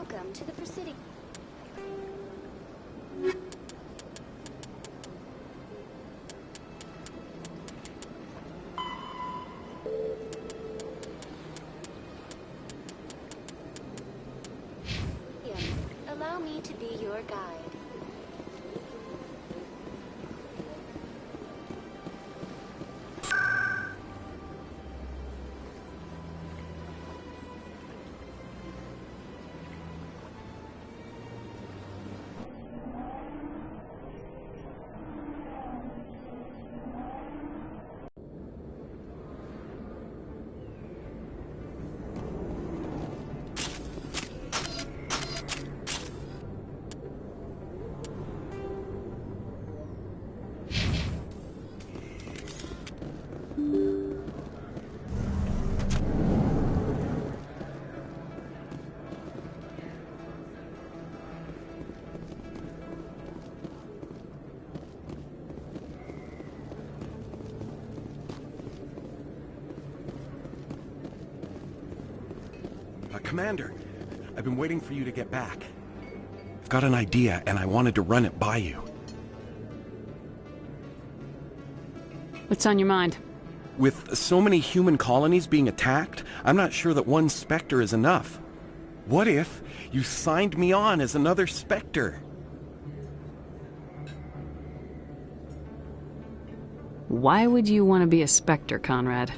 Welcome to the Presidium. Allow me to be your guide. Commander, I've been waiting for you to get back. I've got an idea, and I wanted to run it by you. What's on your mind? With so many human colonies being attacked, I'm not sure that one Spectre is enough. What if you signed me on as another Spectre? Why would you want to be a Spectre, Conrad?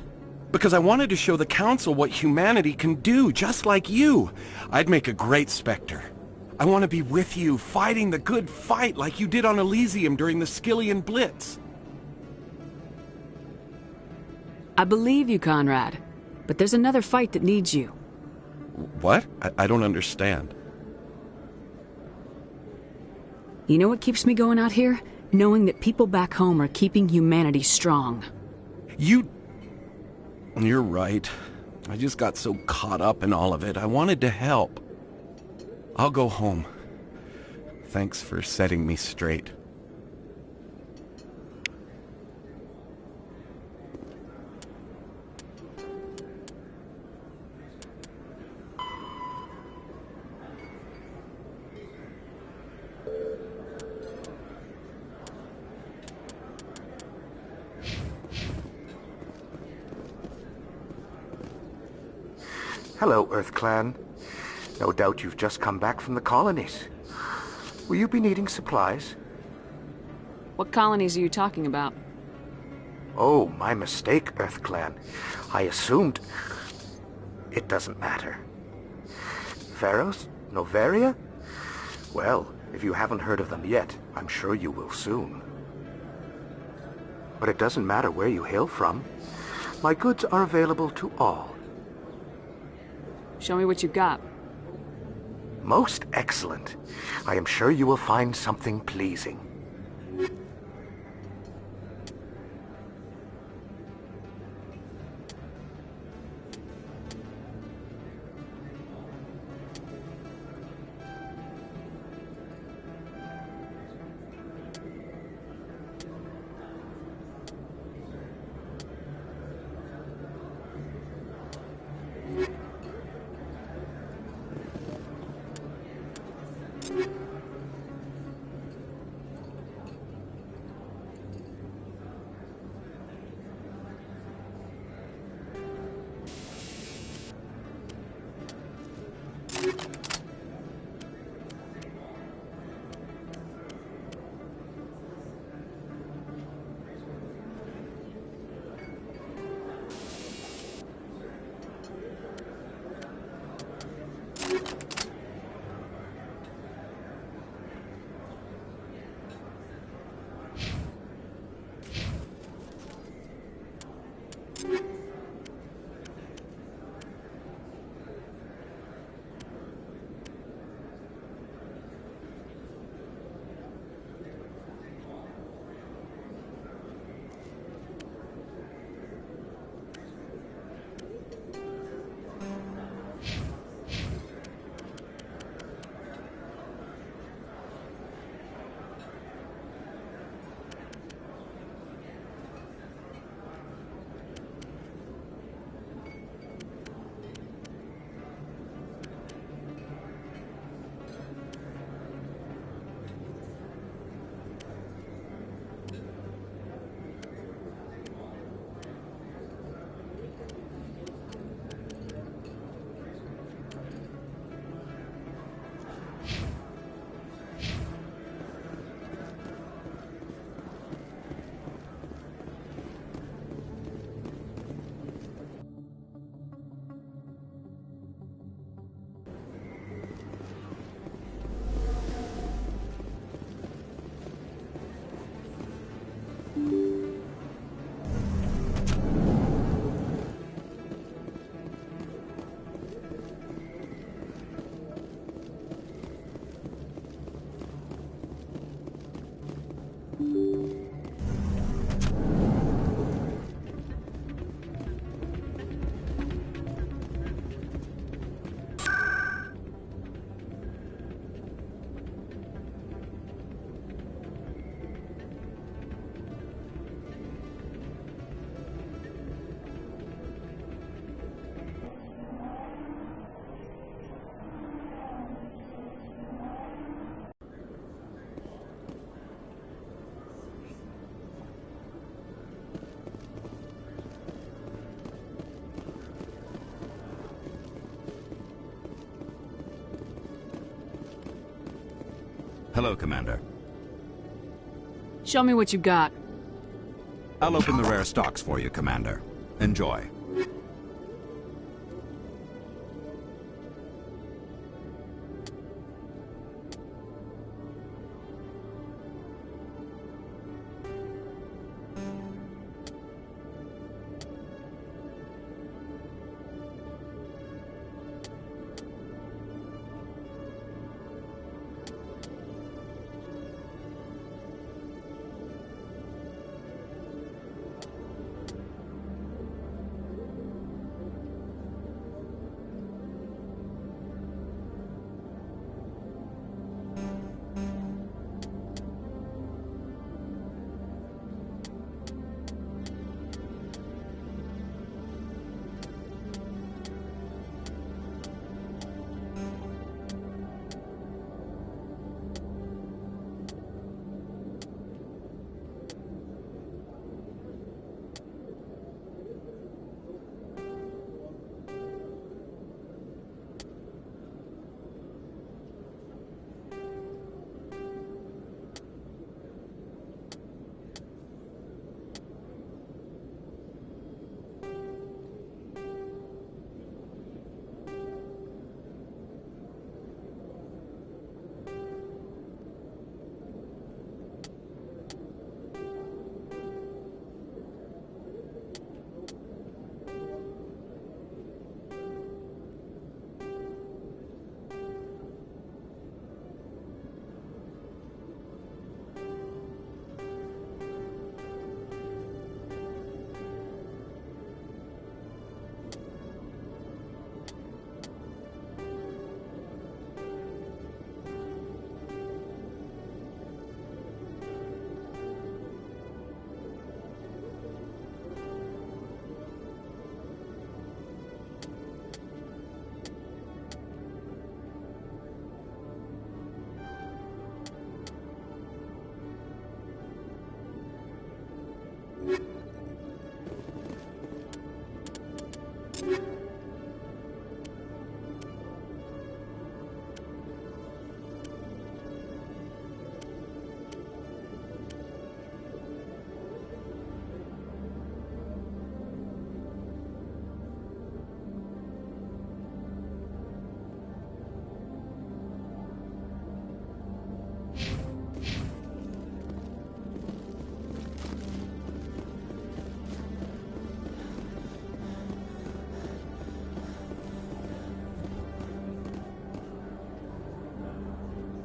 Because I wanted to show the Council what humanity can do, just like you. I'd make a great Spectre. I want to be with you, fighting the good fight like you did on Elysium during the Skyllian Blitz. I believe you, Conrad. But there's another fight that needs you. What? I don't understand. You know what keeps me going out here? Knowing that people back home are keeping humanity strong. You're right. I just got so caught up in all of it. I wanted to help. I'll go home. Thanks for setting me straight. Hello, Earth Clan. No doubt you've just come back from the colonies. Will you be needing supplies? What colonies are you talking about? Oh, my mistake, Earth Clan. I assumed... It doesn't matter. Pharos? Noveria? Well, if you haven't heard of them yet, I'm sure you will soon. But it doesn't matter where you hail from. My goods are available to all. Show me what you've got. Most excellent. I am sure you will find something pleasing. Hello, Commander. Show me what you got. I'll open the rare stocks for you, Commander. Enjoy.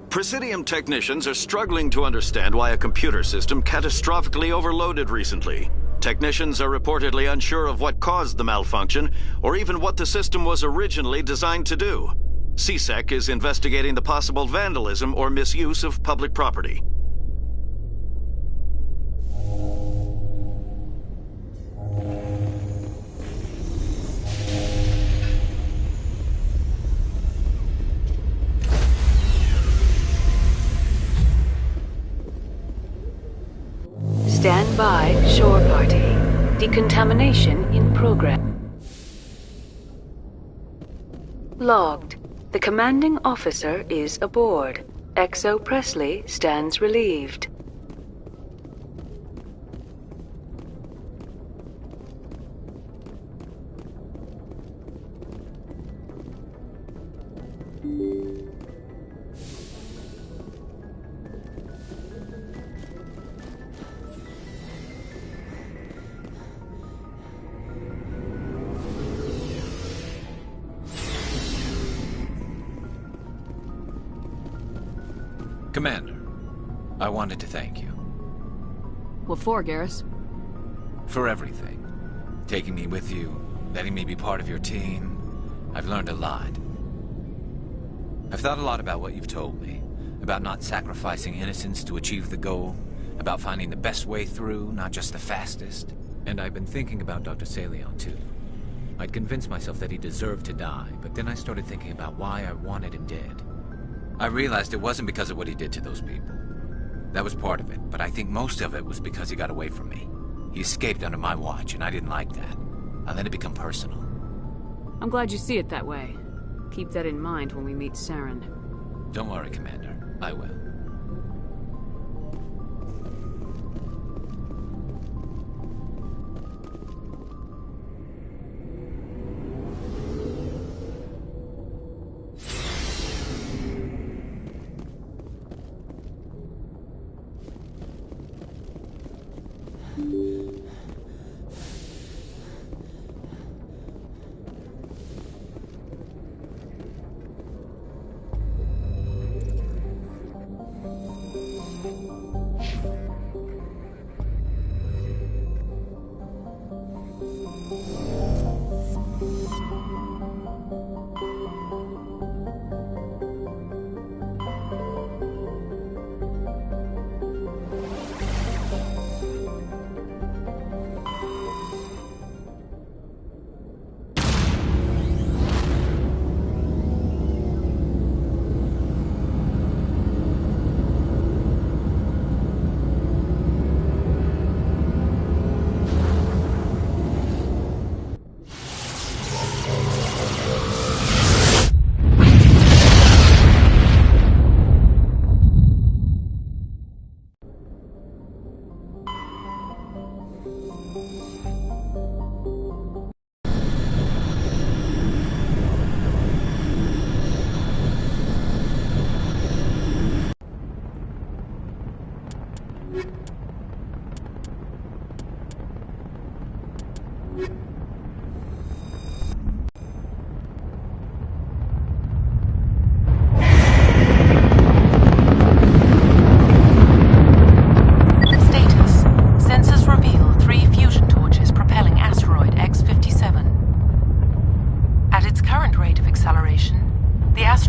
Presidium technicians are struggling to understand why a computer system catastrophically overloaded recently. Technicians are reportedly unsure of what caused the malfunction, or even what the system was originally designed to do. CSEC is investigating the possible vandalism or misuse of public property. Stand by, shore party. Decontamination in progress. Logged. The commanding officer is aboard. XO Presley stands relieved. Commander, I wanted to thank you. What for, Garrus? For everything. Taking me with you, letting me be part of your team. I've learned a lot. I've thought a lot about what you've told me. About not sacrificing innocence to achieve the goal. About finding the best way through, not just the fastest. And I've been thinking about Dr. Saleon, too. I'd convinced myself that he deserved to die, but then I started thinking about why I wanted him dead. I realized it wasn't because of what he did to those people. That was part of it, but I think most of it was because he got away from me. He escaped under my watch, and I didn't like that. I let it become personal. I'm glad you see it that way. Keep that in mind when we meet Saren. Don't worry, Commander. I will.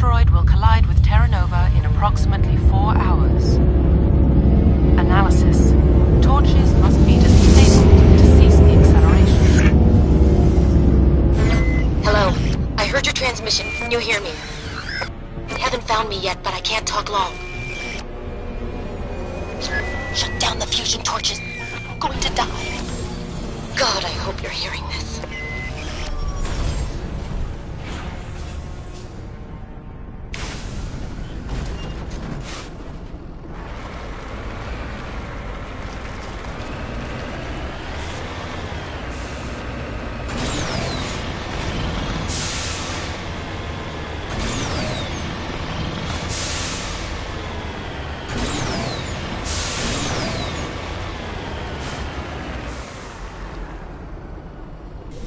asteroid will collide with Terra Nova in approximately 4 hours. Analysis. Torches must be disabled to cease the acceleration. Hello. I heard your transmission. Can you hear me? They haven't found me yet, but I can't talk long. Shut down the fusion torches. I'm going to die. God, I hope you're hearing this.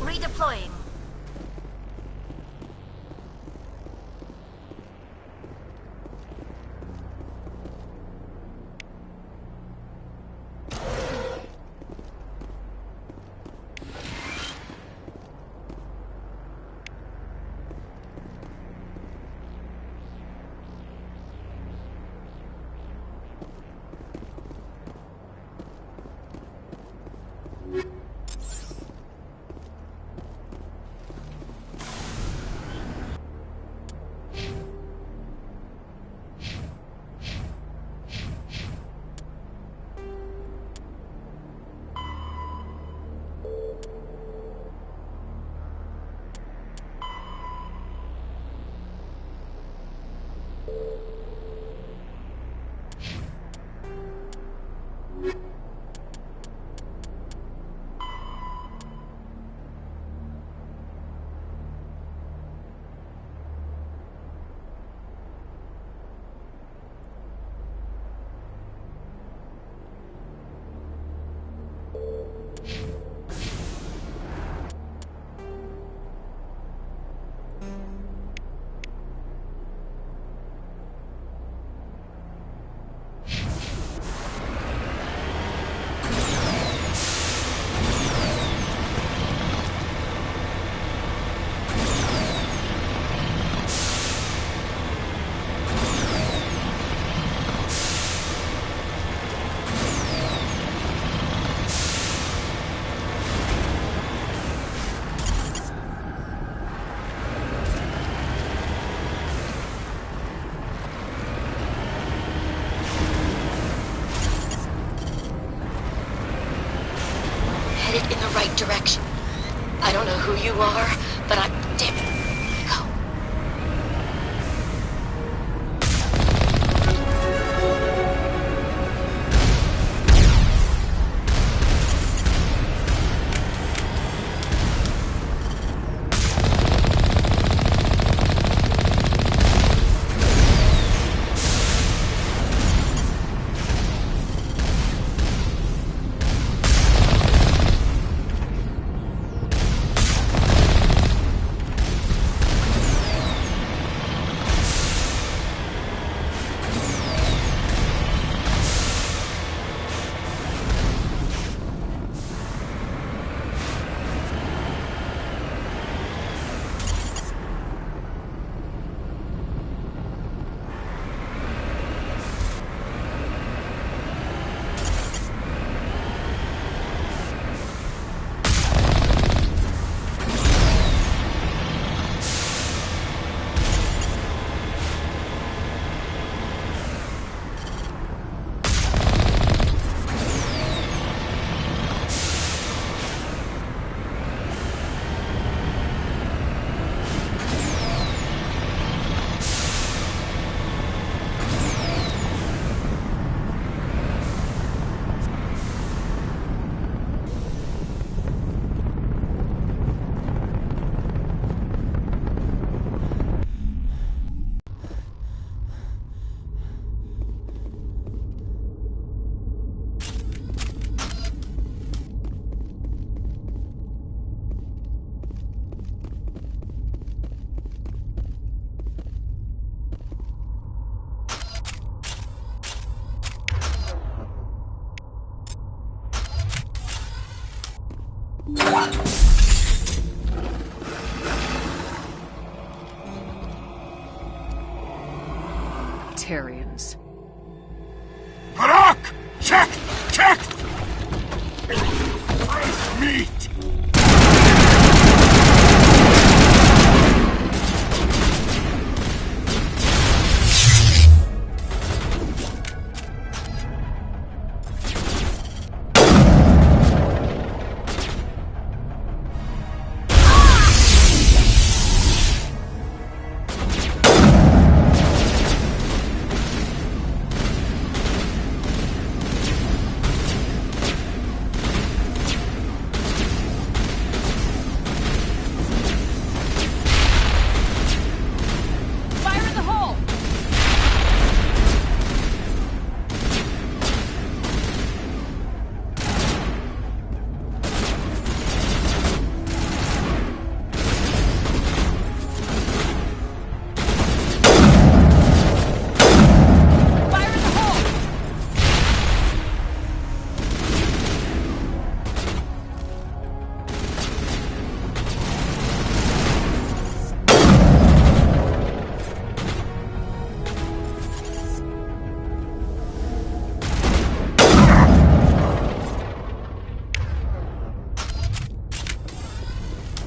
Redeploying. Headed in the right direction. I don't know who you are, but I'm... Damn it. Go. Batarians. Harak! Check! Check! Fresh meat!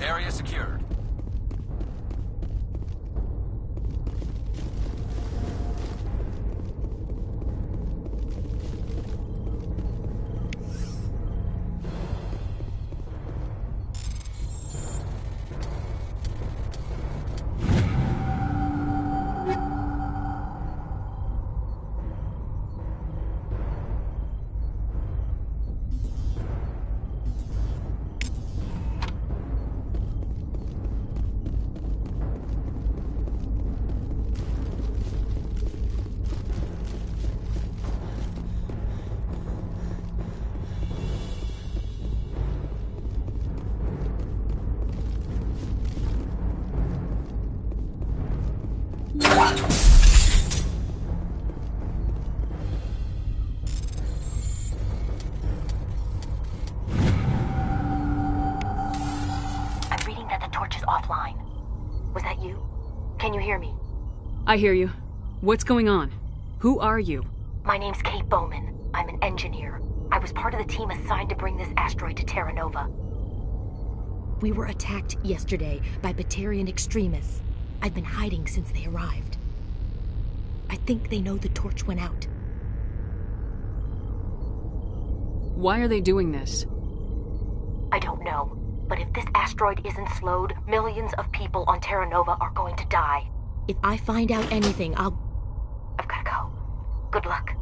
Area secured. I'm reading that the torch is offline. Was that you? Can you hear me? I hear you. What's going on? Who are you? My name's Kate Bowman. I'm an engineer. I was part of the team assigned to bring this asteroid to Terra Nova. We were attacked yesterday by Batarian extremists. I've been hiding since they arrived. I think they know the torch went out. Why are they doing this? I don't know. But if this asteroid isn't slowed, millions of people on Terra Nova are going to die. If I find out anything, I've gotta go. Good luck.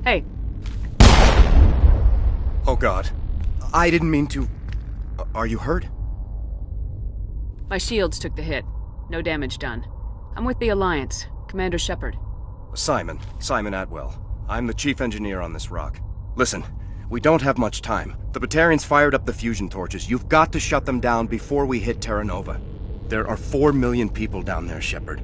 Hey. Oh God. I didn't mean to... Are you hurt? My shields took the hit. No damage done. I'm with the Alliance. Commander Shepard. Simon Atwell. I'm the chief engineer on this rock. Listen, we don't have much time. The Batarians fired up the fusion torches. You've got to shut them down before we hit Terra Nova. There are 4 million people down there, Shepard.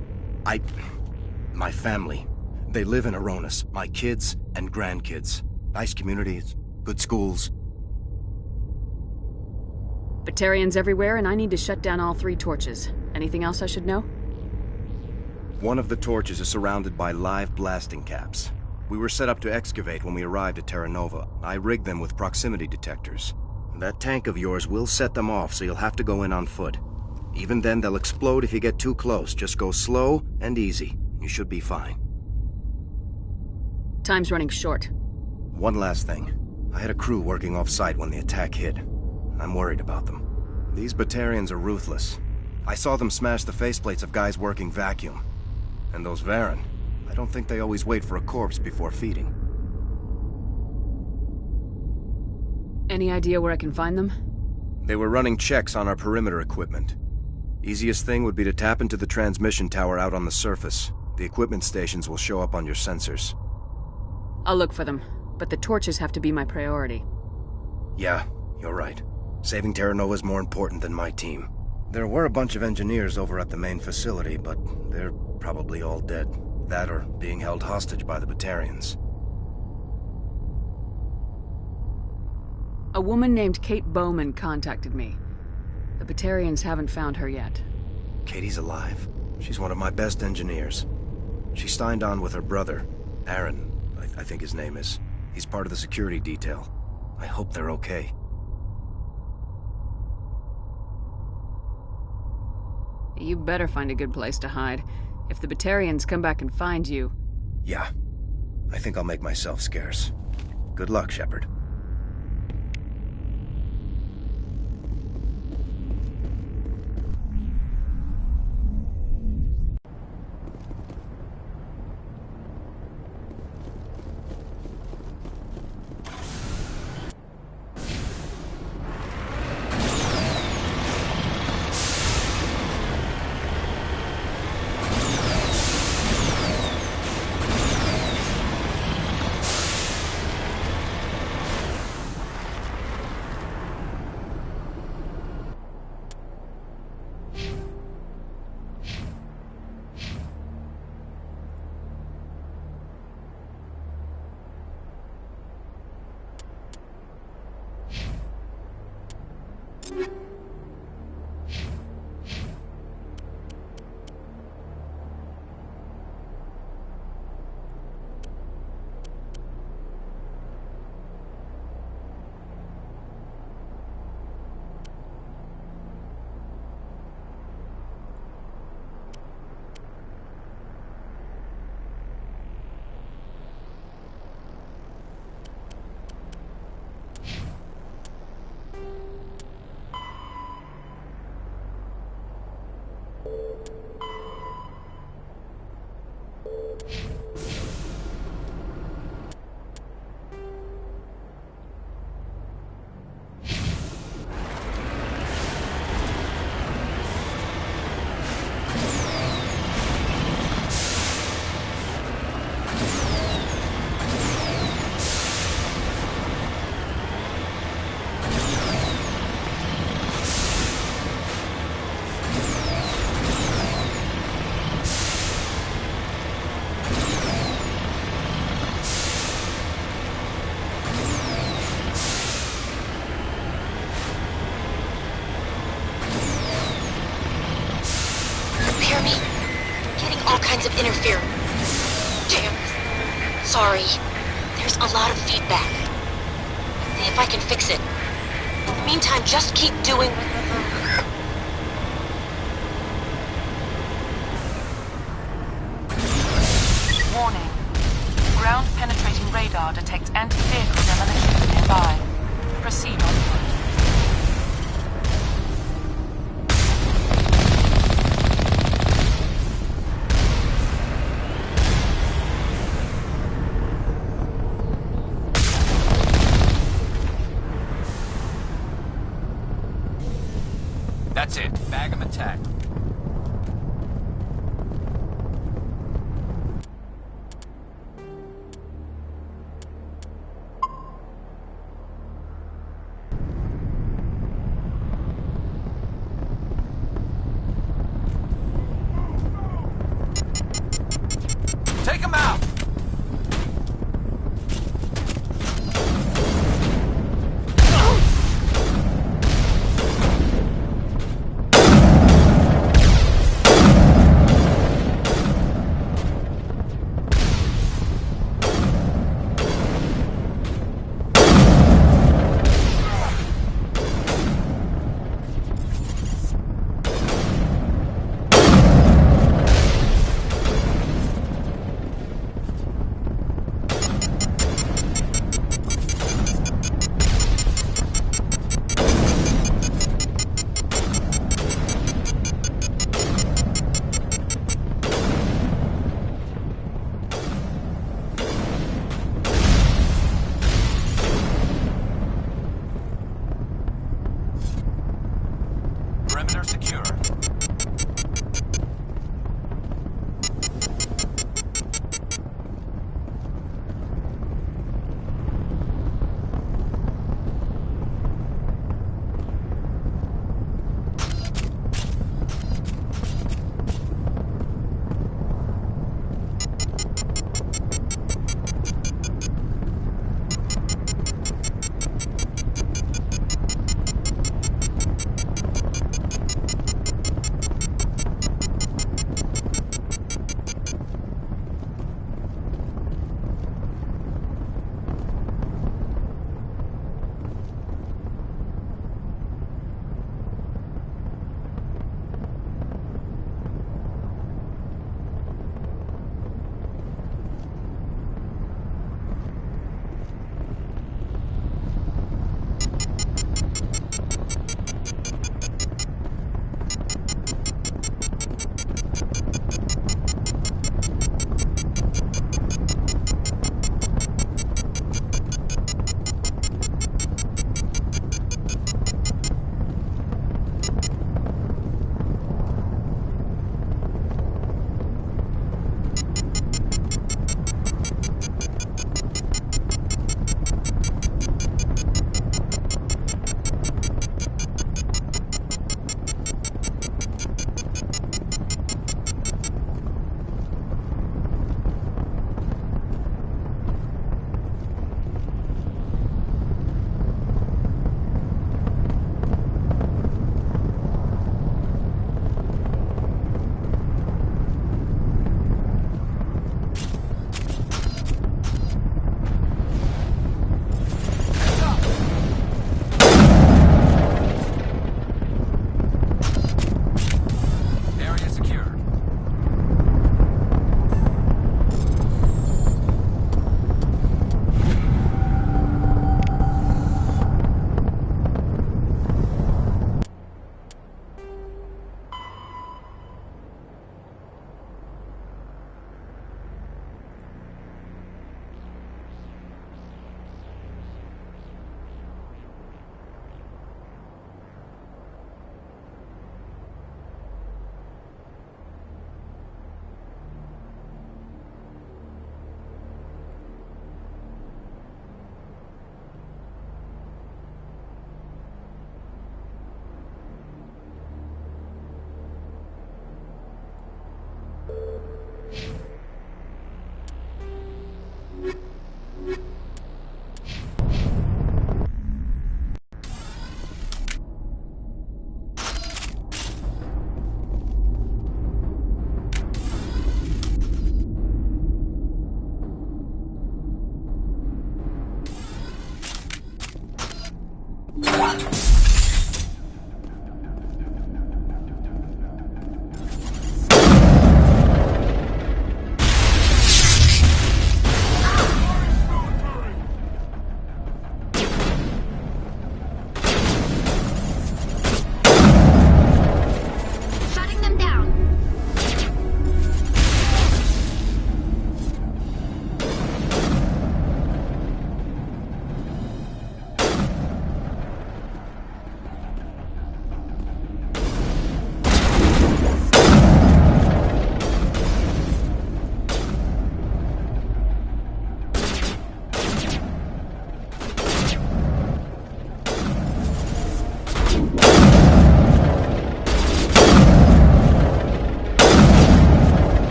My family. They live in Aronis. My kids and grandkids. Nice communities, good schools. Batarians everywhere, and I need to shut down all 3 torches. Anything else I should know? One of the torches is surrounded by live blasting caps. We were set up to excavate when we arrived at Terra Nova. I rigged them with proximity detectors. That tank of yours will set them off, so you'll have to go in on foot. Even then, they'll explode if you get too close. Just go slow and easy. You should be fine. Time's running short. One last thing. I had a crew working off-site when the attack hit. I'm worried about them. These Batarians are ruthless. I saw them smash the faceplates of guys working vacuum. And those Varen, I don't think they always wait for a corpse before feeding. Any idea where I can find them? They were running checks on our perimeter equipment. Easiest thing would be to tap into the transmission tower out on the surface. The equipment stations will show up on your sensors. I'll look for them. but the torches have to be my priority. Yeah, you're right. Saving Terra Nova is more important than my team. There were a bunch of engineers over at the main facility, but they're probably all dead. That or being held hostage by the Batarians. A woman named Kate Bowman contacted me. The Batarians haven't found her yet. Katie's alive. She's one of my best engineers. She signed on with her brother, Aaron, I think his name is. He's part of the security detail. I hope they're okay. You better find a good place to hide. If the Batarians come back and find you... Yeah. I think I'll make myself scarce. Good luck, Shepard. Of interference. Damn. Sorry. There's a lot of feedback. See if I can fix it. In the meantime, just keep doing... Warning. Ground-penetrating radar detects anti-vehicle demolition nearby. Proceed on foot. That's it. Bag 'em and tag 'em. Take 'em out! Shutting them down.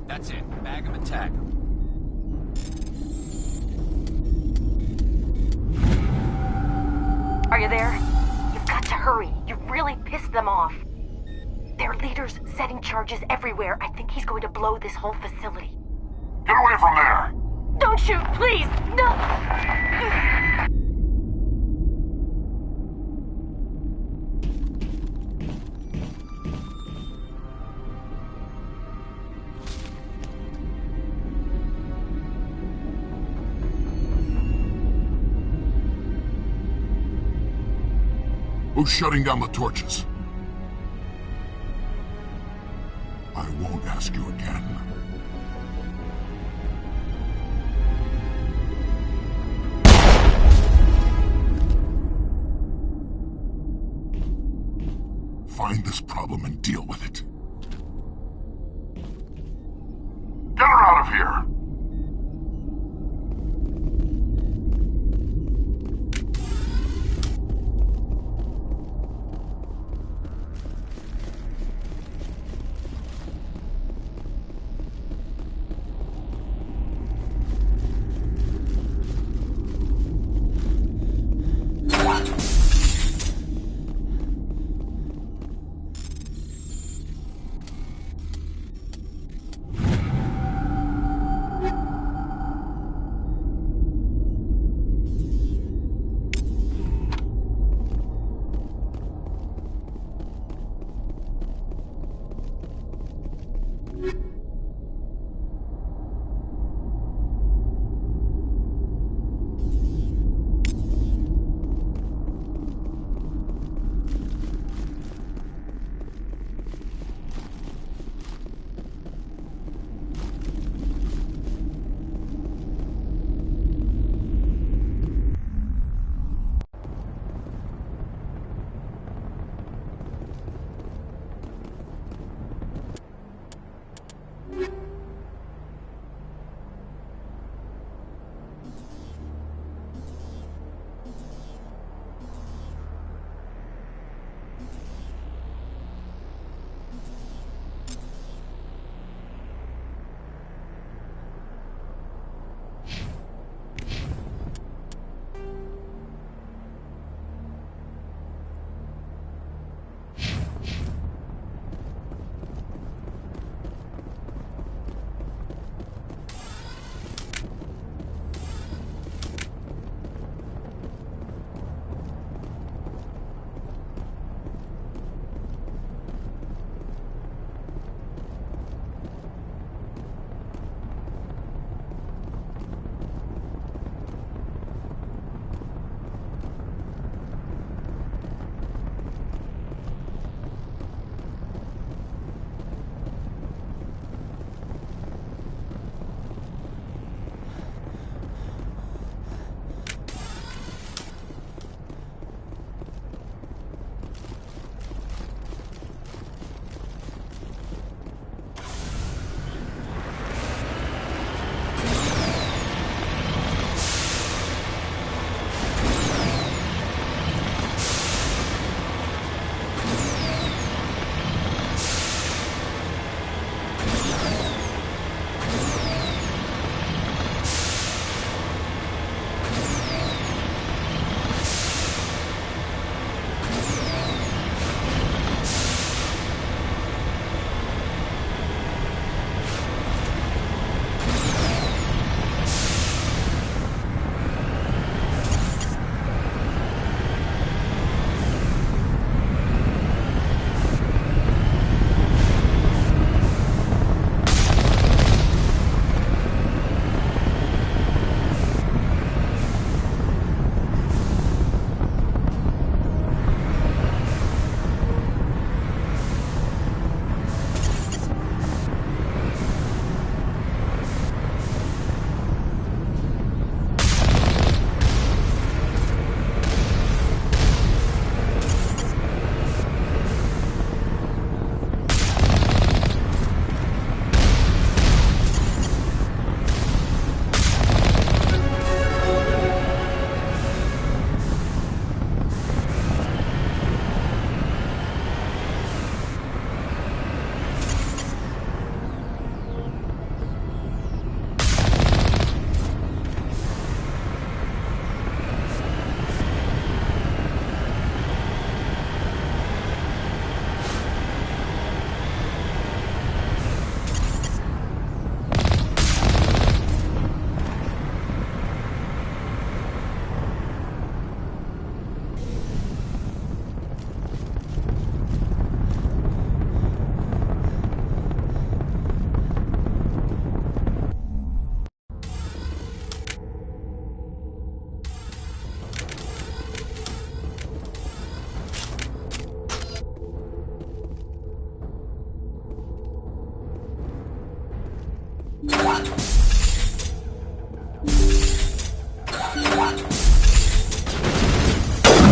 That's it. Bag 'em and tag 'em. Are you there? You've got to hurry. You really pissed them off. Their leader's setting charges everywhere. I think he's going to blow this whole facility. Get away from there! Don't shoot, please! No! Who's shutting down the torches? I won't ask you again. Find this problem and deal with it. Get her out of here!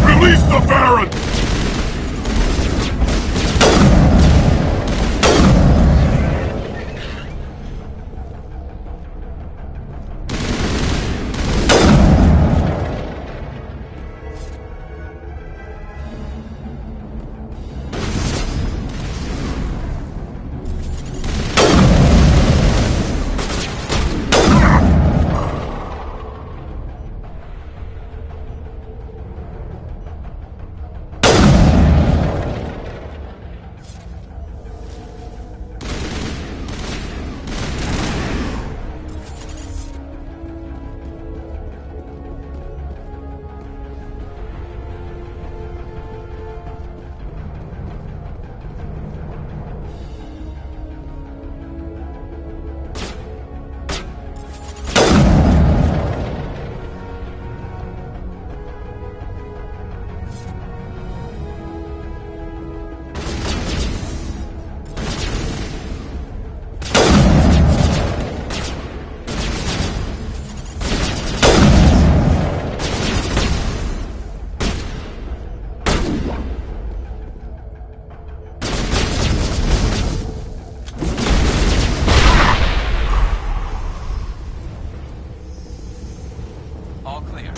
Release the Baron! All clear.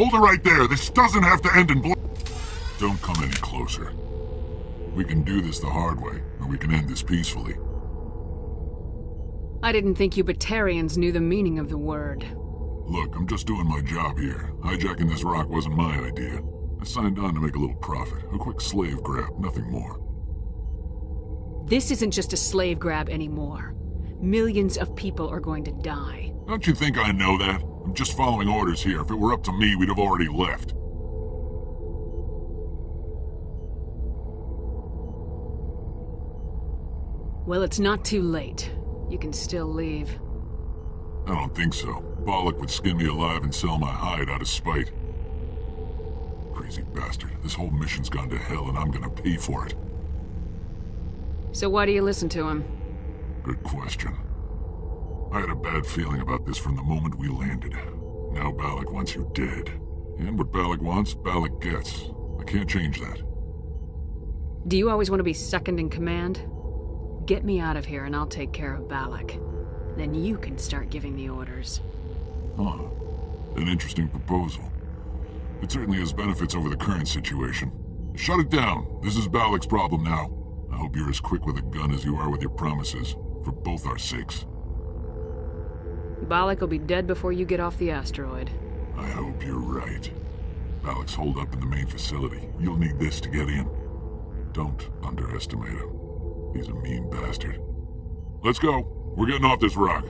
Hold it right there. This doesn't have to end in blood. Don't come any closer. We can do this the hard way, or we can end this peacefully. I didn't think you Batarians knew the meaning of the word. Look, I'm just doing my job here. Hijacking this rock wasn't my idea. I signed on to make a little profit. A quick slave grab, nothing more. This isn't just a slave grab anymore. Millions of people are going to die. Don't you think I know that? I'm just following orders here. If it were up to me, we'd have already left. Well, it's not too late. You can still leave. I don't think so. Balak would skin me alive and sell my hide out of spite. Crazy bastard. This whole mission's gone to hell and I'm gonna pay for it. So why do you listen to him? Good question. I had a bad feeling about this from the moment we landed. Now Balak wants you dead. And what Balak wants, Balak gets. I can't change that. Do you always want to be second in command? Get me out of here and I'll take care of Balak. Then you can start giving the orders. Huh. An interesting proposal. It certainly has benefits over the current situation. Shut it down. This is Balak's problem now. I hope you're as quick with a gun as you are with your promises. For both our sakes. Balak will be dead before you get off the asteroid. I hope you're right. Balak's holed up in the main facility. You'll need this to get in. Don't underestimate him. He's a mean bastard. Let's go. We're getting off this rock.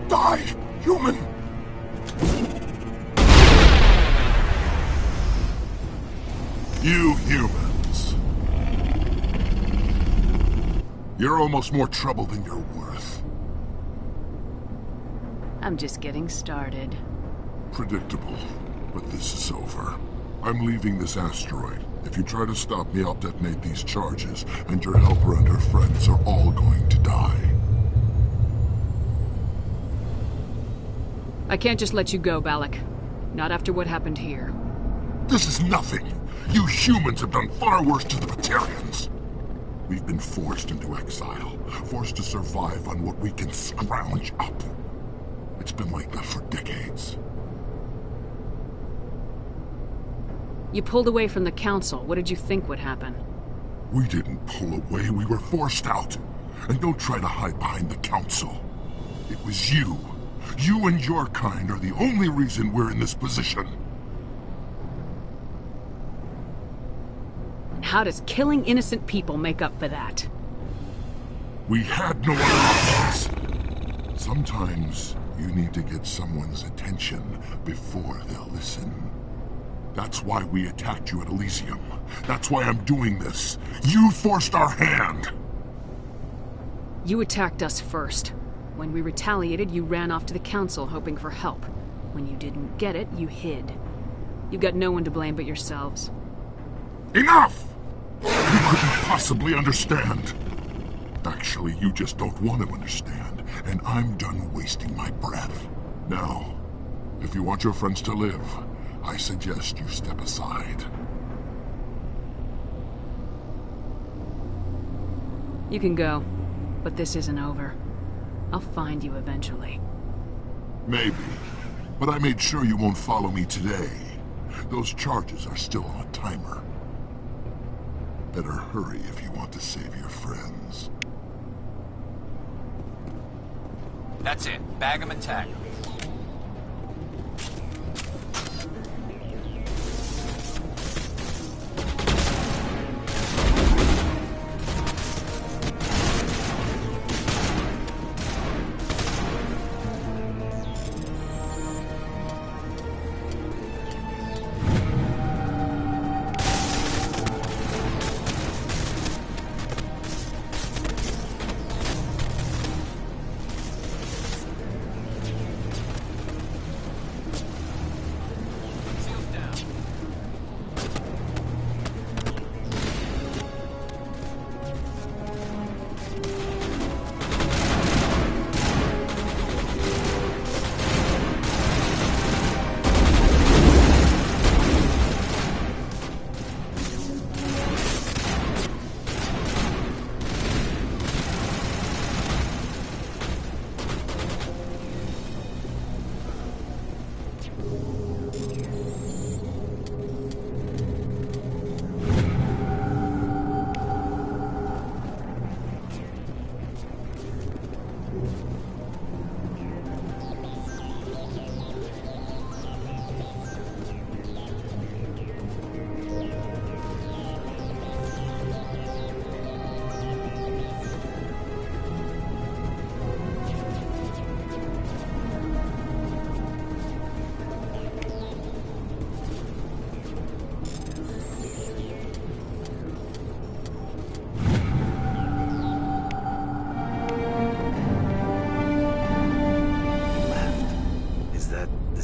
Die, human! You humans. You're almost more trouble than you're worth. I'm just getting started. Predictable, but this is over. I'm leaving this asteroid. If you try to stop me, I'll detonate these charges, and your helper and her friends are all going to die. I can't just let you go, Balak. Not after what happened here. This is nothing. You humans have done far worse to the Batarians. We've been forced into exile, forced to survive on what we can scrounge up. It's been like that for decades. You pulled away from the Council. What did you think would happen? We didn't pull away, we were forced out. And don't try to hide behind the Council. It was you. You and your kind are the only reason we're in this position. And how does killing innocent people make up for that? We had no other options. Sometimes you need to get someone's attention before they'll listen. That's why we attacked you at Elysium. That's why I'm doing this. You forced our hand! You attacked us first. When we retaliated, you ran off to the Council hoping for help. When you didn't get it, you hid. You've got no one to blame but yourselves. Enough! You couldn't possibly understand. Actually, you just don't want to understand, and I'm done wasting my breath. Now, if you want your friends to live, I suggest you step aside. You can go, but this isn't over. I'll find you eventually. Maybe, but I made sure you won't follow me today. Those charges are still on a timer. Better hurry if you want to save your friends. That's it. Bag 'em and tag 'em.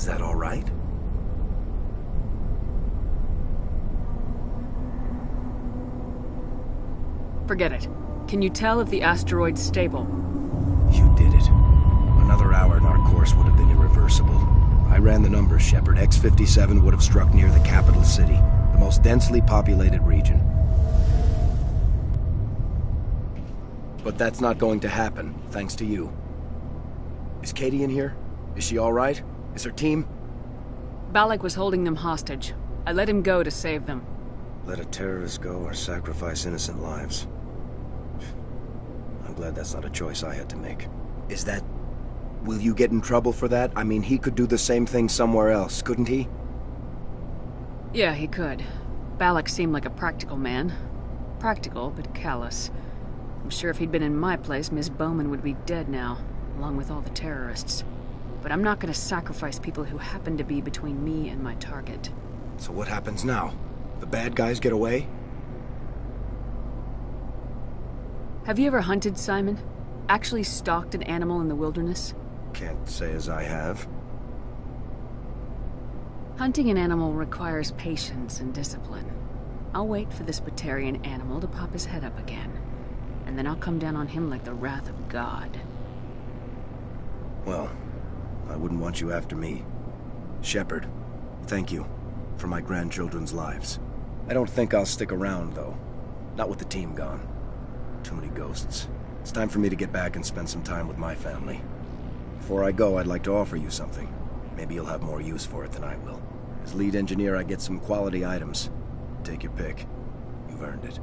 Is that all right? Forget it. Can you tell if the asteroid's stable? You did it. Another hour and our course would have been irreversible. I ran the numbers, Shepard. X-57 would have struck near the capital city, the most densely populated region. But that's not going to happen, thanks to you. Is Katie in here? Is she all right? Is her team? Balak was holding them hostage. I let him go to save them. Let a terrorist go or sacrifice innocent lives. I'm glad that's not a choice I had to make. Is that... Will you get in trouble for that? I mean, he could do the same thing somewhere else, couldn't he? Yeah, he could. Balak seemed like a practical man. Practical, but callous. I'm sure if he'd been in my place, Miss Bowman would be dead now, along with all the terrorists. But I'm not gonna sacrifice people who happen to be between me and my target. So what happens now? The bad guys get away? Have you ever hunted, Simon? Actually stalked an animal in the wilderness? Can't say as I have. Hunting an animal requires patience and discipline. I'll wait for this Batarian animal to pop his head up again. And then I'll come down on him like the wrath of God. Well, I wouldn't want you after me. Shepard, thank you for my grandchildren's lives. I don't think I'll stick around, though. Not with the team gone. Too many ghosts. It's time for me to get back and spend some time with my family. Before I go, I'd like to offer you something. Maybe you'll have more use for it than I will. As lead engineer, I get some quality items. Take your pick. You've earned it.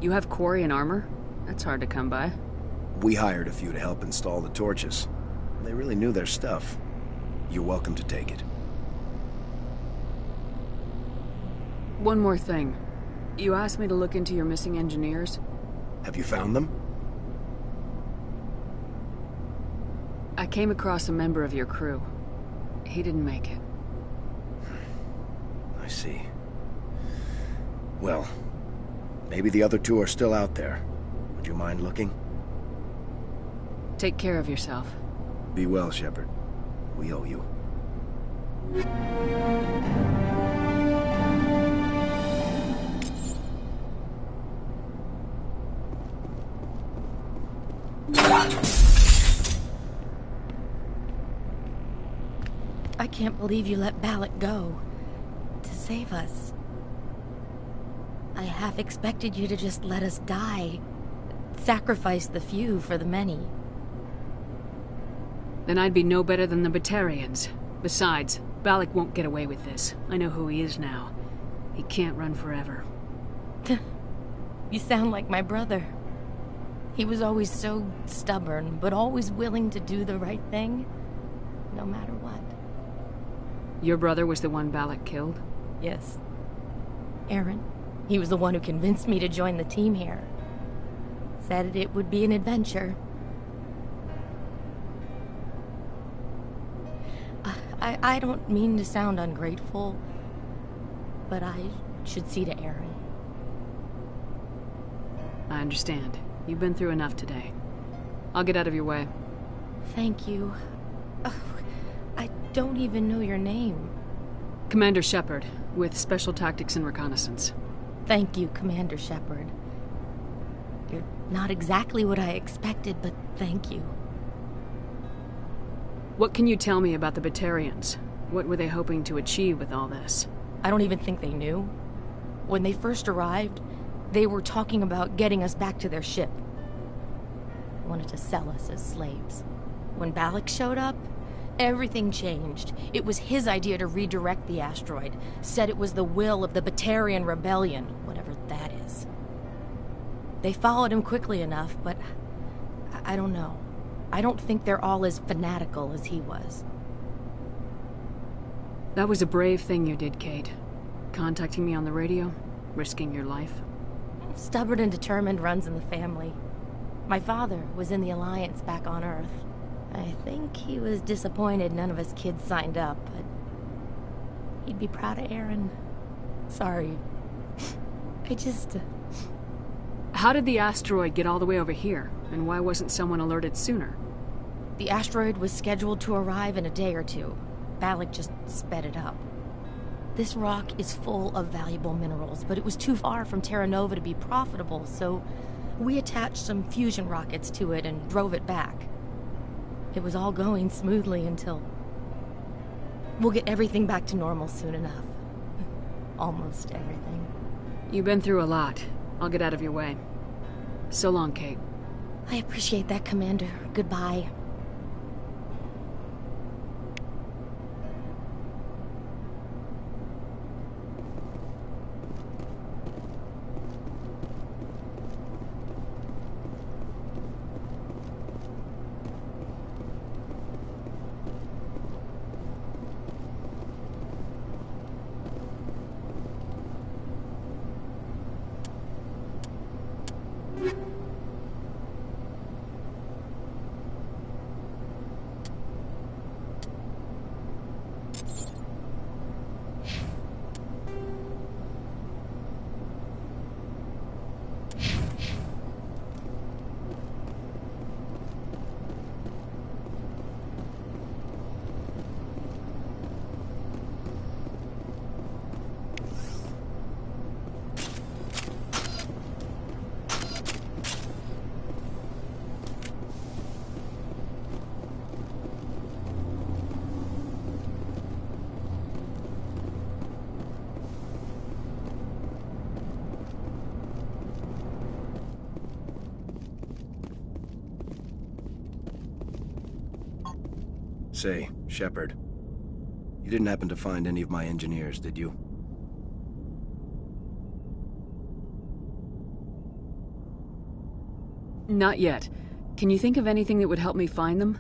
You have Quarian armor? That's hard to come by. We hired a few to help install the torches. They really knew their stuff. You're welcome to take it. One more thing. You asked me to look into your missing engineers. Have you found them? I came across a member of your crew. He didn't make it. I see. Well, maybe the other two are still out there. Would you mind looking? Take care of yourself. Be well, Shepard. We owe you. I can't believe you let Balak go. To save us. I half expected you to just let us die. Sacrifice the few for the many. Then I'd be no better than the Batarians. Besides, Balak won't get away with this. I know who he is now. He can't run forever. You sound like my brother. He was always so stubborn, but always willing to do the right thing, no matter what. Your brother was the one Balak killed? Yes. Aaron. He was the one who convinced me to join the team here. Said it would be an adventure. I don't mean to sound ungrateful, but I should see to Aaron. I understand. You've been through enough today. I'll get out of your way. Thank you. Oh, I don't even know your name. Commander Shepard, with Special Tactics and Reconnaissance. Thank you, Commander Shepard. You're not exactly what I expected, but thank you. What can you tell me about the Batarians? What were they hoping to achieve with all this? I don't even think they knew. When they first arrived, They were talking about getting us back to their ship. They wanted to sell us as slaves. When Balak showed up, everything changed. It was his idea to redirect the asteroid. Said it was the will of the Batarian Rebellion, whatever that is. They followed him quickly enough, but I don't know. I don't think they're all as fanatical as he was. That was a brave thing you did, Kate. Contacting me on the radio, risking your life. Stubborn and determined runs in the family. My father was in the Alliance back on Earth. I think he was disappointed none of us kids signed up, but he'd be proud of Aaron. Sorry. I just... How did the asteroid get all the way over here, and why wasn't someone alerted sooner? The asteroid was scheduled to arrive in a day or two. Balak just sped it up. This rock is full of valuable minerals, but it was too far from Terra Nova to be profitable, so we attached some fusion rockets to it and drove it back. It was all going smoothly until... We'll get everything back to normal soon enough. Almost everything. You've been through a lot. I'll get out of your way. So long, Kate. I appreciate that, Commander. Goodbye. Say, Shepard, you didn't happen to find any of my engineers, did you? Not yet. Can you think of anything that would help me find them?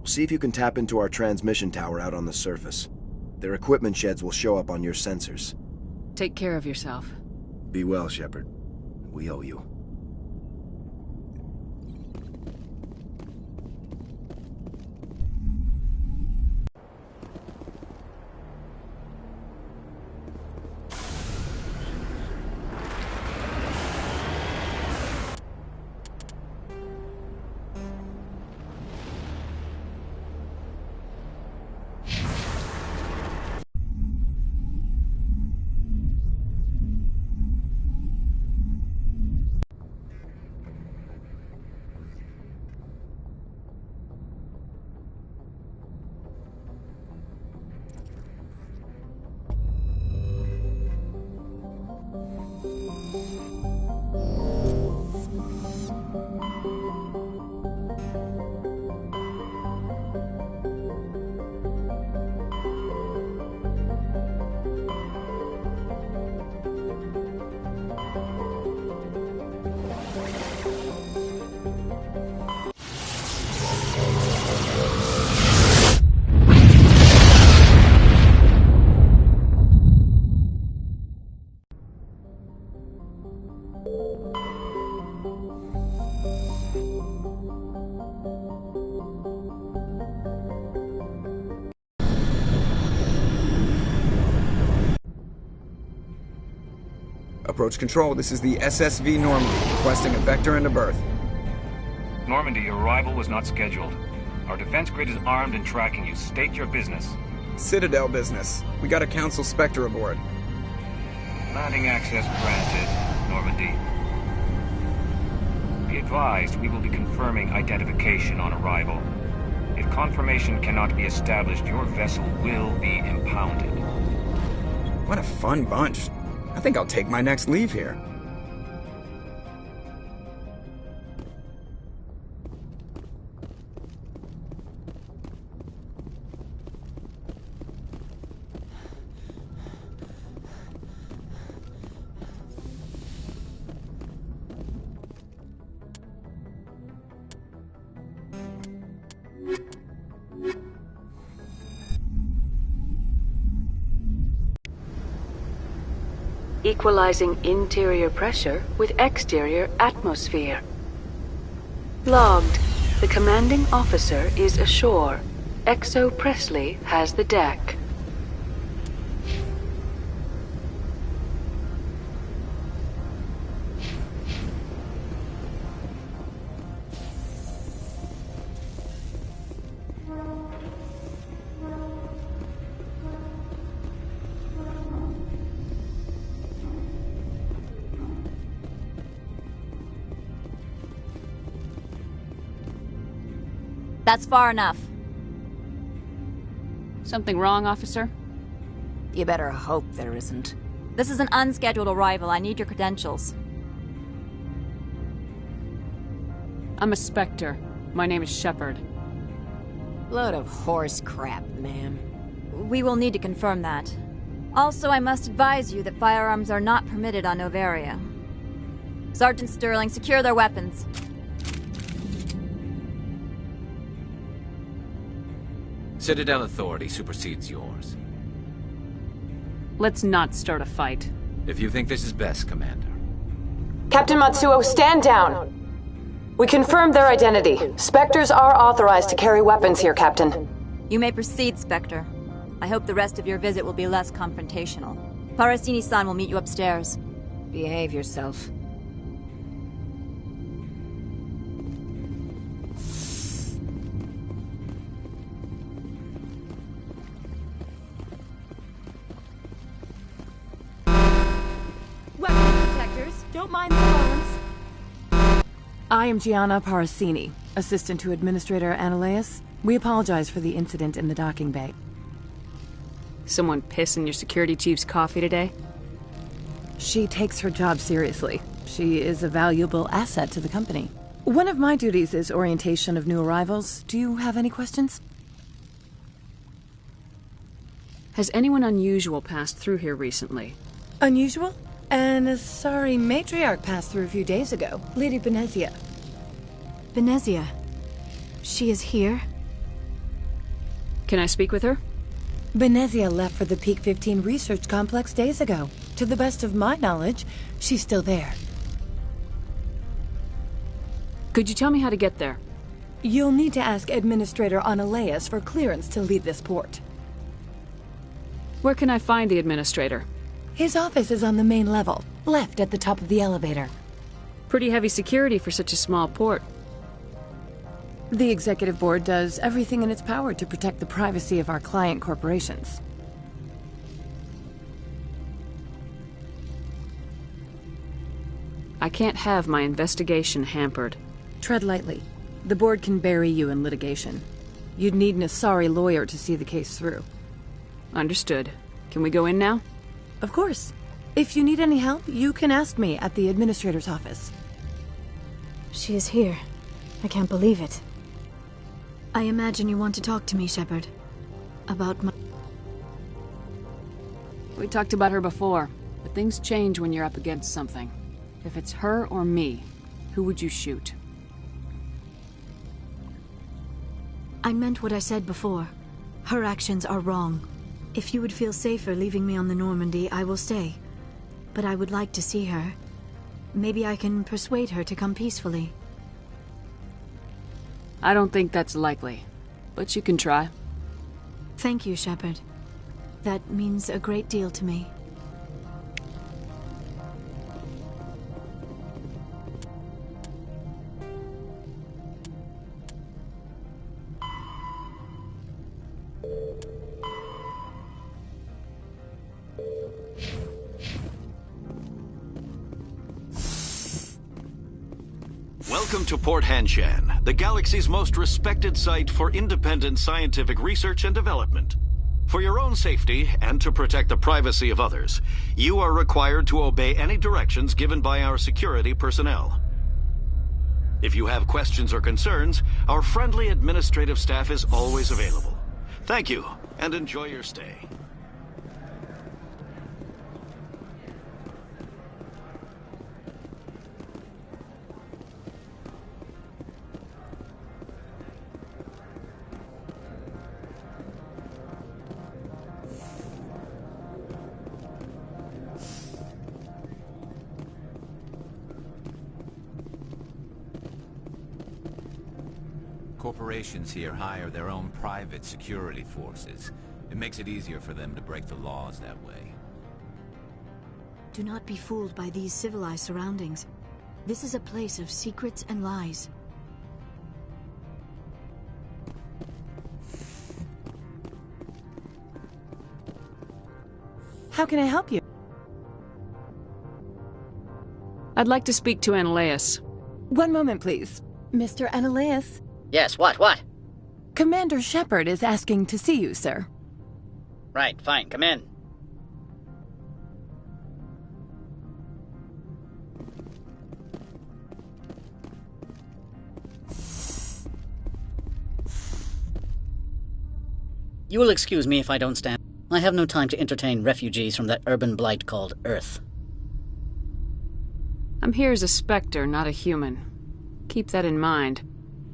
See if you can tap into our transmission tower out on the surface. Their equipment sheds will show up on your sensors. Take care of yourself. Be well, Shepard. We owe you. Approach control, this is the SSV Normandy, requesting a vector into berth. Normandy, your arrival was not scheduled. Our defense grid is armed and tracking you. State your business. Citadel business. We got a Council Spectre aboard. Landing access granted, Normandy. Be advised, we will be confirming identification on arrival. If confirmation cannot be established, your vessel will be impounded. What a fun bunch. I think I'll take my next leave here. equalizing interior pressure with exterior atmosphere. Logged. The commanding officer is ashore. Exo Presley has the deck. That's far enough. Something wrong, officer? You better hope there isn't. This is an unscheduled arrival. I need your credentials. I'm a Spectre. My name is Shepard. Load of horse crap, ma'am. We will need to confirm that. Also, I must advise you that firearms are not permitted on Noveria. Sergeant Sterling, secure their weapons. Citadel authority supersedes yours. Let's not start a fight. If you think this is best, Commander. Captain Matsuo, stand down! We confirmed their identity. Spectres are authorized to carry weapons here, Captain. You may proceed, Spectre. I hope the rest of your visit will be less confrontational. Parasini-san will meet you upstairs. Behave yourself. Don't mind the alarms. I am Gianna Parasini, assistant to Administrator Ananias. We apologize for the incident in the docking bay. Someone piss in your security chief's coffee today? She takes her job seriously. She is a valuable asset to the company. One of my duties is orientation of new arrivals. Do you have any questions? Has anyone unusual passed through here recently? Unusual? An Asari matriarch passed through a few days ago. Lady Benezia. Benezia? She is here? Can I speak with her? Benezia left for the Peak 15 research complex days ago. To the best of my knowledge, she's still there. Could you tell me how to get there? You'll need to ask Administrator Ananias for clearance to leave this port. Where can I find the Administrator? His office is on the main level, left at the top of the elevator. Pretty heavy security for such a small port. The Executive Board does everything in its power to protect the privacy of our client corporations. I can't have my investigation hampered. Tread lightly. The Board can bury you in litigation. You'd need an Asari lawyer to see the case through. Understood. Can we go in now? Of course. If you need any help, you can ask me at the Administrator's office. She is here. I can't believe it. I imagine you want to talk to me, Shepard. About my... We talked about her before, but things change when you're up against something. If it's her or me, who would you shoot? I meant what I said before. Her actions are wrong. If you would feel safer leaving me on the Normandy, I will stay. But I would like to see her. Maybe I can persuade her to come peacefully. I don't think that's likely, but you can try. Thank you, Shepard. That means a great deal to me. Welcome to Port Hanshan, the galaxy's most respected site for independent scientific research and development. For your own safety, and to protect the privacy of others, you are required to obey any directions given by our security personnel. If you have questions or concerns, our friendly administrative staff is always available. Thank you, and enjoy your stay. Corporations here hire their own private security forces. It makes it easier for them to break the laws that way. Do not be fooled by these civilized surroundings. This is a place of secrets and lies. How can I help you? I'd like to speak to Analeas. One moment, please. Mr. Analeas? Yes, what? Commander Shepard is asking to see you, sir. Right, fine, come in. You will excuse me if I don't stand. I have no time to entertain refugees from that urban blight called Earth. I'm here as a Spectre, not a human. Keep that in mind.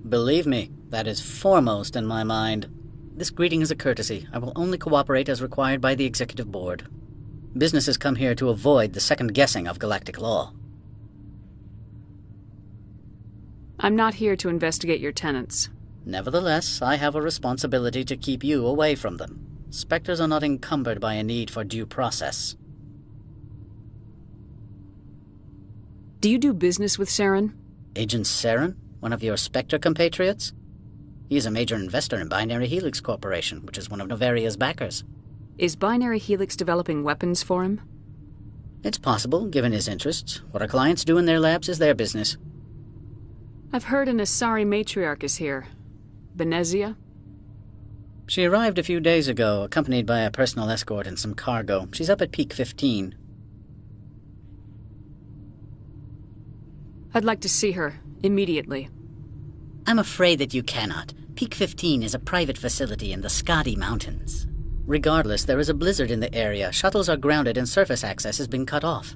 Believe me, that is foremost in my mind. This greeting is a courtesy. I will only cooperate as required by the Executive Board. Businesses come here to avoid the second guessing of galactic law. I'm not here to investigate your tenants. Nevertheless, I have a responsibility to keep you away from them. Spectres are not encumbered by a need for due process. Do you do business with Saren? Agent Saren? One of your Spectre compatriots? He is a major investor in Binary Helix Corporation, which is one of Novaria's backers. Is Binary Helix developing weapons for him? It's possible, given his interests. What our clients do in their labs is their business. I've heard an Asari matriarch is here. Benezia? She arrived a few days ago, accompanied by a personal escort and some cargo. She's up at Peak 15. I'd like to see her, immediately. I'm afraid that you cannot. Peak 15 is a private facility in the Skadi Mountains. Regardless, there is a blizzard in the area. Shuttles are grounded and surface access has been cut off.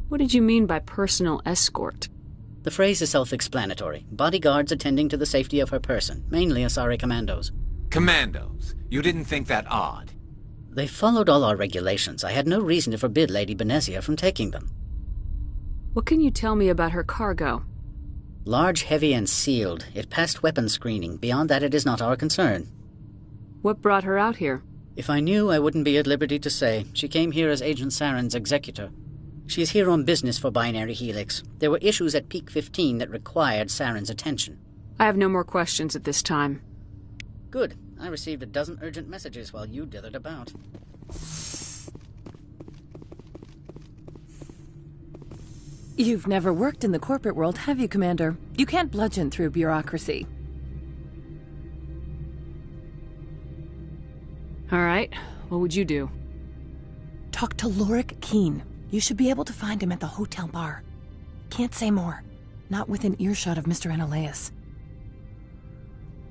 What did you mean by personal escort? The phrase is self-explanatory. Bodyguards attending to the safety of her person, mainly Asari commandos. Commandos? You didn't think that odd? They followed all our regulations. I had no reason to forbid Lady Benezia from taking them. What can you tell me about her cargo? Large, heavy, and sealed. It passed weapons screening. Beyond that, it is not our concern. What brought her out here? If I knew, I wouldn't be at liberty to say. She came here as Agent Saren's executor. She is here on business for Binary Helix. There were issues at Peak 15 that required Saren's attention. I have no more questions at this time. Good. I received a dozen urgent messages while you dithered about. You've never worked in the corporate world, have you, Commander? You can't bludgeon through bureaucracy. All right. What would you do? Talk to Lorik Keen. You should be able to find him at the hotel bar. Can't say more. Not within earshot of Mr. Analeas.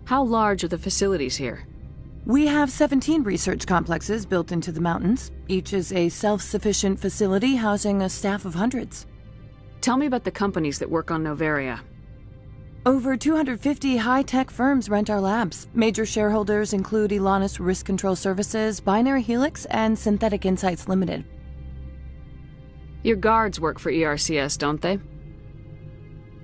How large are the facilities here? We have 17 research complexes built into the mountains. Each is a self-sufficient facility housing a staff of hundreds. Tell me about the companies that work on Noveria. Over 250 high-tech firms rent our labs. Major shareholders include Elanus Risk Control Services, Binary Helix, and Synthetic Insights Limited. Your guards work for ERCS, don't they?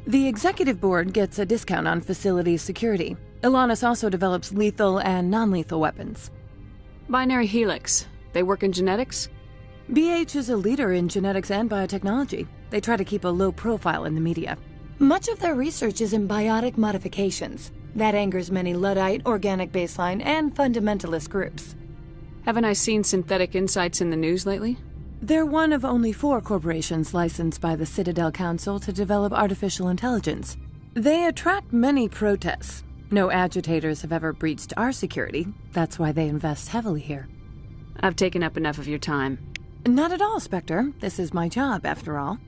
The executive board gets a discount on facility security. Elanus also develops lethal and non-lethal weapons. Binary Helix. They work in genetics? BH is a leader in genetics and biotechnology. They try to keep a low profile in the media. Much of their research is in biotic modifications. That angers many Luddite, organic baseline, and fundamentalist groups. Haven't I seen Synthetic Insights in the news lately? They're one of only 4 corporations licensed by the Citadel Council to develop artificial intelligence. They attract many protests. No agitators have ever breached our security. That's why they invest heavily here. I've taken up enough of your time. Not at all, Spectre. This is my job, after all.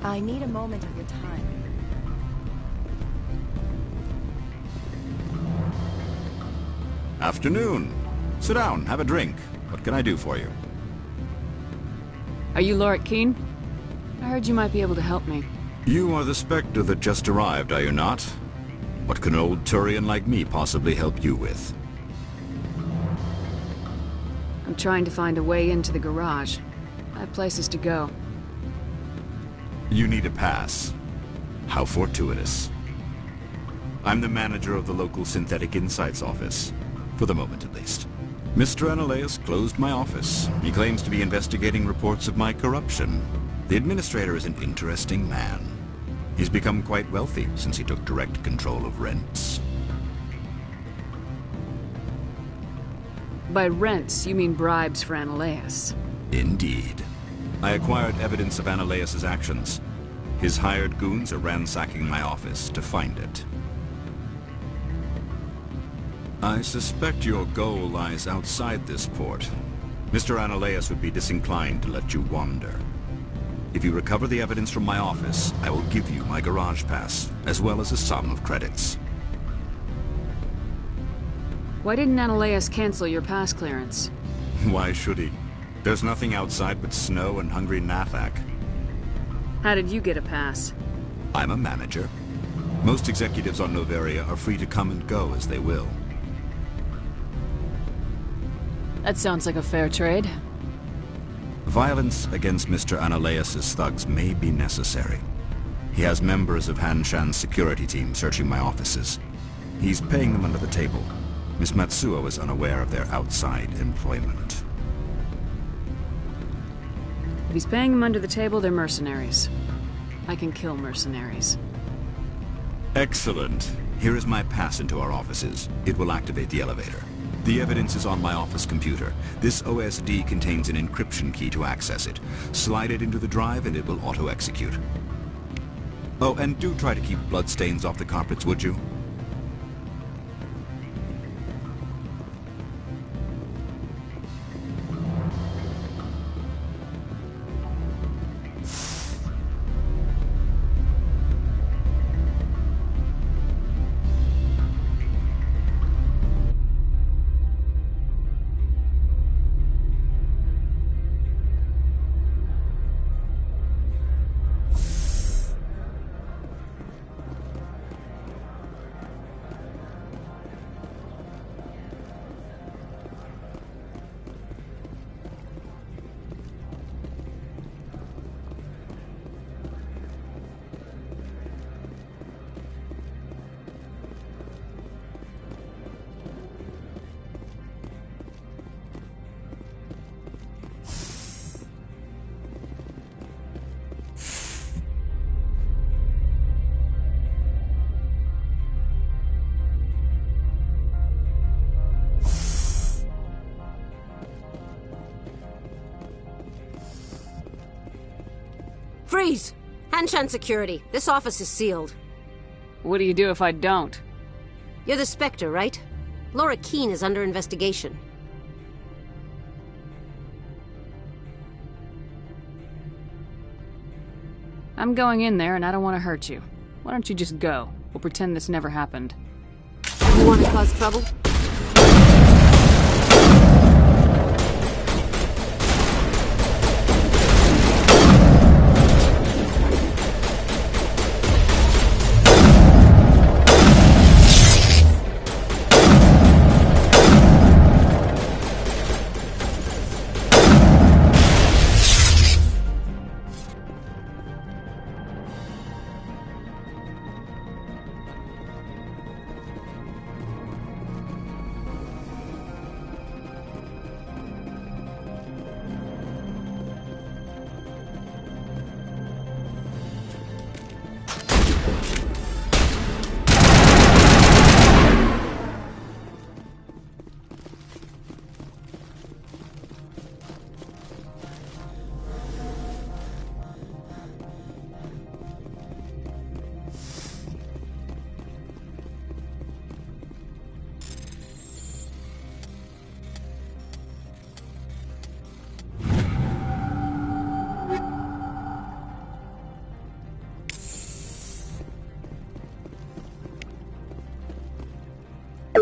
I need a moment of your time. Afternoon. Sit down, have a drink. What can I do for you? Are you Lorik Qian? I heard you might be able to help me. You are the Spectre that just arrived, are you not? What can an old Turian like me possibly help you with? I'm trying to find a way into the garage. I have places to go. You need a pass. How fortuitous. I'm the manager of the local Synthetic Insights office. For the moment, at least. Mr. Analaeus closed my office. He claims to be investigating reports of my corruption. The administrator is an interesting man. He's become quite wealthy since he took direct control of rents. By rents, you mean bribes for Analaeus. Indeed. I acquired evidence of Analaeus' actions. His hired goons are ransacking my office to find it. I suspect your goal lies outside this port. Mr. Analaeus would be disinclined to let you wander. If you recover the evidence from my office, I will give you my garage pass, as well as a sum of credits. Why didn't Analaeus cancel your pass clearance? Why should he? There's nothing outside but snow and hungry Nathak. How did you get a pass? I'm a manager. Most executives on Noveria are free to come and go as they will. That sounds like a fair trade. Violence against Mr. Analaeus' thugs may be necessary. He has members of Han Shan's security team searching my offices. He's paying them under the table. Miss Matsuo is unaware of their outside employment. If he's paying them under the table, they're mercenaries. I can kill mercenaries. Excellent. Here is my pass into our offices. It will activate the elevator. The evidence is on my office computer. This OSD contains an encryption key to access it. Slide it into the drive and it will auto-execute. Oh, and do try to keep bloodstains off the carpets, would you? Freeze! Han Shan Security. This office is sealed. What do you do if I don't? You're the Spectre, right? Lorik Qian is under investigation. I'm going in there and I don't want to hurt you. Why don't you just go? We'll pretend this never happened. You want to cause trouble?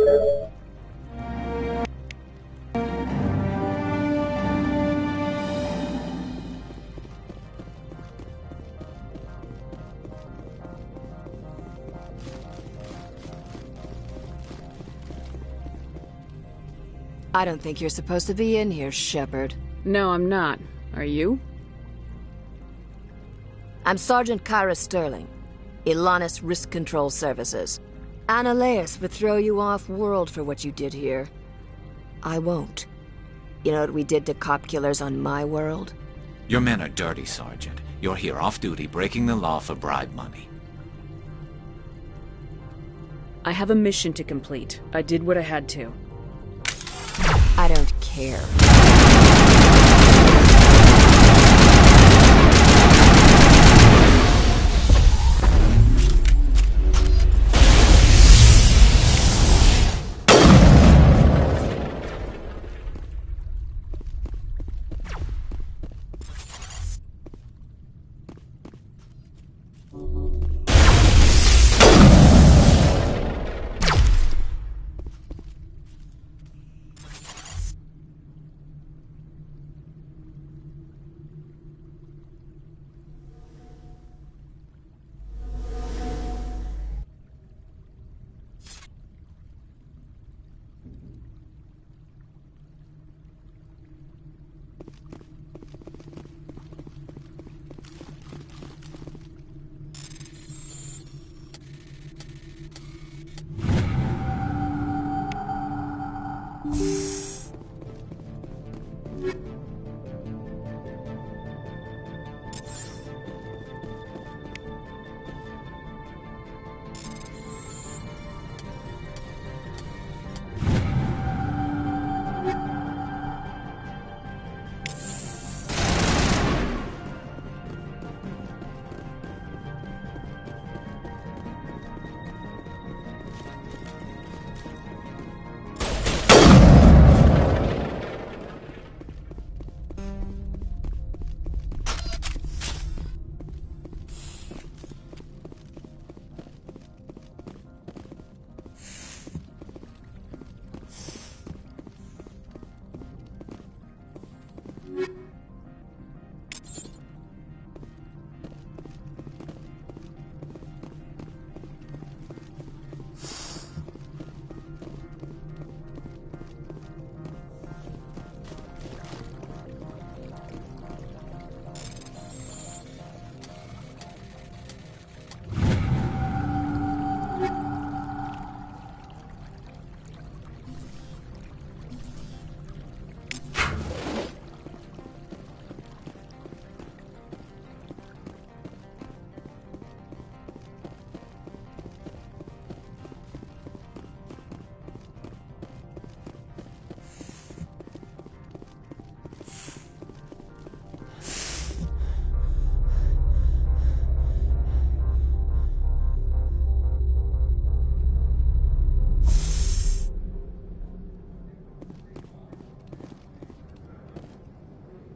I don't think you're supposed to be in here, Shepard. No, I'm not. Are you? I'm Sergeant Kyra Sterling, Ilanis Risk Control Services. Annaleus would throw you off-world for what you did here. I won't. You know what we did to cop killers on my world? Your men are dirty, Sergeant. You're here off-duty, breaking the law for bribe money. I have a mission to complete. I did what I had to. I don't care.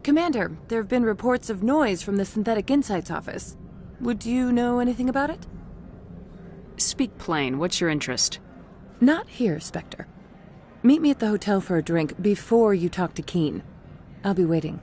Commander, there have been reports of noise from the Synthetic Insights office. Would you know anything about it? Speak plain. What's your interest? Not here, Spectre. Meet me at the hotel for a drink before you talk to Keen. I'll be waiting.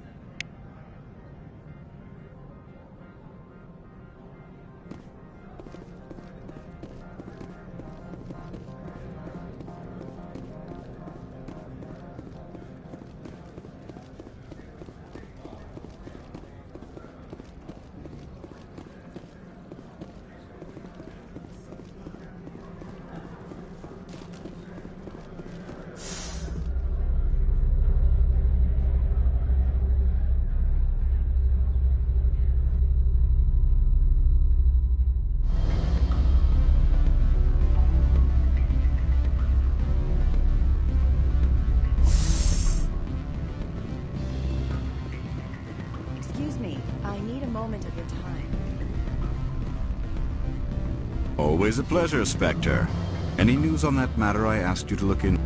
Always a pleasure, Spectre. Any news on that matter I asked you to look in?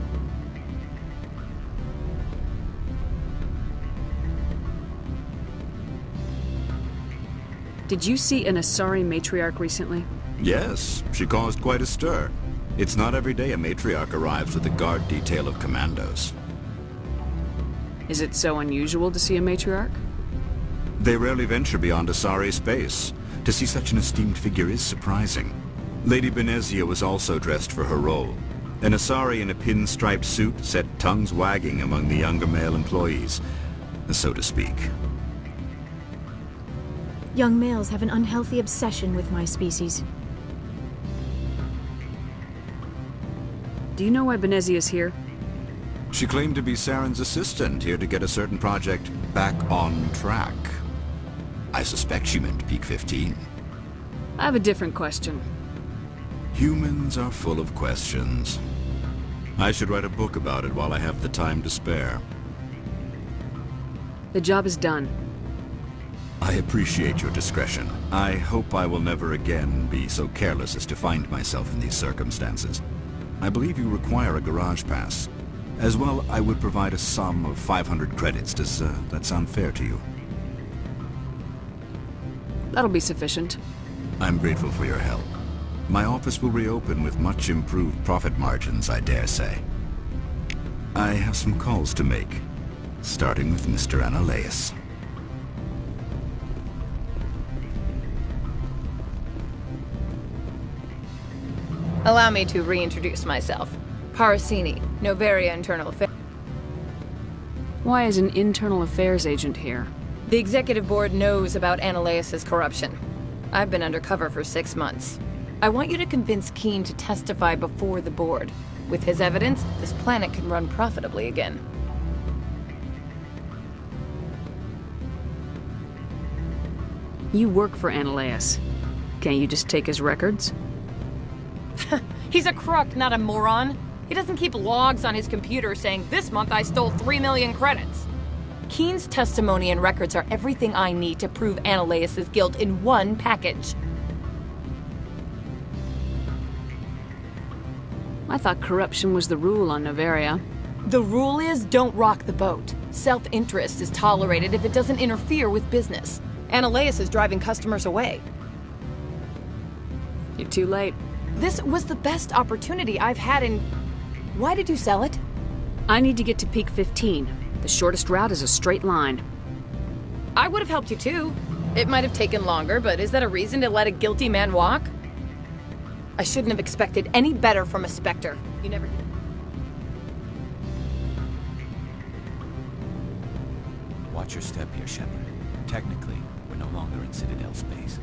Did you see an Asari matriarch recently? Yes, she caused quite a stir. It's not every day a matriarch arrives with a guard detail of commandos. Is it so unusual to see a matriarch? They rarely venture beyond Asari space. To see such an esteemed figure is surprising. Lady Benezia was also dressed for her role. An Asari in a pinstriped suit set tongues wagging among the younger male employees, so to speak. Young males have an unhealthy obsession with my species. Do you know why Benezia's here? She claimed to be Saren's assistant, here to get a certain project back on track. I suspect she meant Peak 15. I have a different question. Humans are full of questions. I should write a book about it while I have the time to spare. The job is done. I appreciate your discretion. I hope I will never again be so careless as to find myself in these circumstances. I believe you require a garage pass. As well, I would provide a sum of 500 credits. Does that sound fair to you? That'll be sufficient. I'm grateful for your help. My office will reopen with much improved profit margins, I dare say. I have some calls to make, starting with Mr. Analeas. Allow me to reintroduce myself. Parasini, Noveria Internal Affairs. Why is an internal affairs agent here? The executive board knows about Analeas' corruption. I've been undercover for 6 months. I want you to convince Keen to testify before the board. With his evidence, this planet can run profitably again. You work for Analeas. Can't you just take his records? He's a crook, not a moron. He doesn't keep logs on his computer saying, "This month I stole 3 million credits." Keen's testimony and records are everything I need to prove Analeas' guilt in one package. I thought corruption was the rule on Noveria. The rule is don't rock the boat. Self-interest is tolerated if it doesn't interfere with business. Analeas is driving customers away. You're too late. This was the best opportunity I've had in... Why did you sell it? I need to get to Peak 15. The shortest route is a straight line. I would have helped you too. It might have taken longer, but is that a reason to let a guilty man walk? I shouldn't have expected any better from a Spectre. You never did. Watch your step here, Shepard. Technically, we're no longer in Citadel space.